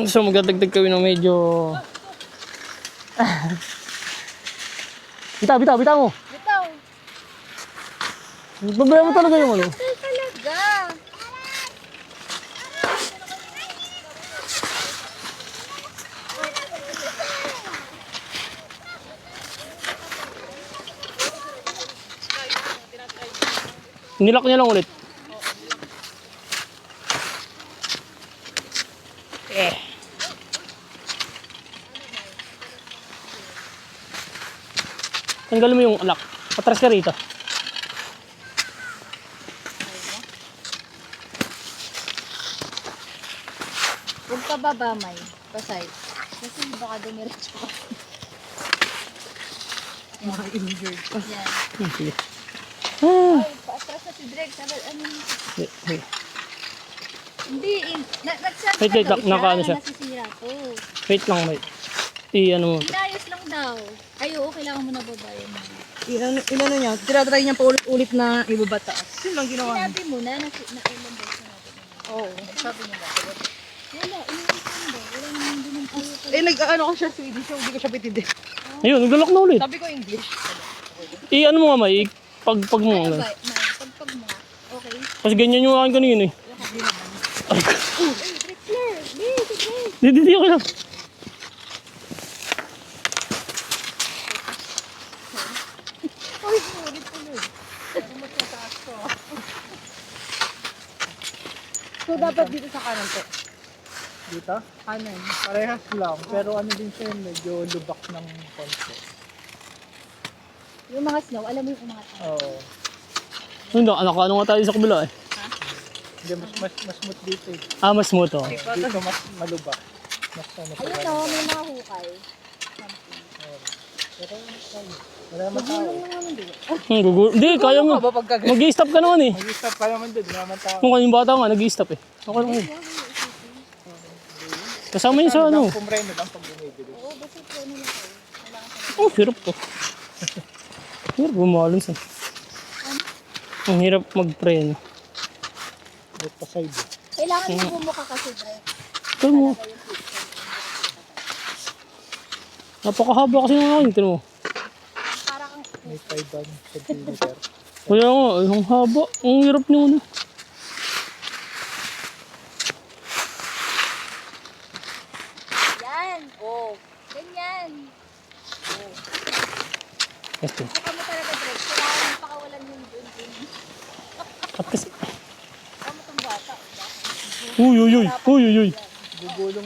So magdadagdag kami ng medyo... Bitaw mo. Bitaw. Babaya mo talaga yung ano. Talaga. Nilak niya lang ulit. Tanggalin mo yung lock. Patras ka rito. Huwag ka babamay. Pasay. Kasi baka dumiretso ka. Injured pa. Yan. Sige. Ay, paatras na si Drake. Sabi, ano? Hindi. Nagsabi Wait, na daw nakaano siya? Nasisira to. Wait lang, wait. Ano mo. Inayos lang daw. Ay, oo, kailangan mo na babayan mo. Inano niya, tinatry niya pa ulit na ibabataas. Yun lang ginawa niya. Sinabi mo na, na-ilan daw sa natin. Oo. Sabi niya ba? Wala, iniisan daw. Wala naman din ang tayo. Nag-ano ko siya Swedish, hindi ko siya pitindi. Ayun, naglalak na ulit. Sabi ko English. Ano mo nga, May. Pagpag mo Ano nga. ba? Pagpag mo nga. Okay. Kasi ganyan yung akin kanina eh. Ay, Drexler! Drake! Hindi ako lang. Uy, ulit. So dapat dito sa kanan po. Dito? Kanan. Parehas lang, pero ano din siya, medyo lubak ng konti. Yung mga snow, alam mo yung umangat. Oo. Hindi, ano nga tayo sa kabila eh. Hindi, mas smooth dito eh. Mas smooth oh. Dito mas malubak. Mas ano pa Ayun rin. o, may mga hukay. Pero wala naman tao. Hindi, kaya mo. Ba pagka Mag-i-stop ka naman eh. Mag-stop ka naman dun, wala naman tao. Kung kayong bata nga, nag-i-stop eh. Okay lang yun. Kasama yun sa ano. Pumreno lang pag bumibili. Oo, basta po nila kayo. Oh, hirap po. Hirap bumalance eh. Ang hirap mag-preno. Ba't pa side eh. Kailangan mo bumuka kasi, Drake. Ito mo. Napakahaba kasi ng akin. Tignan mo. Para kang... May 5 centimeter. Kaya nga, ang haba. Ang hirap niyo ano. Yan! Oh, ganyan. Ito. Buka mo talaga, Drake. Kailangan mo pakawalan yung dun. At kasi... Tama itong bata. Uy. Gugulong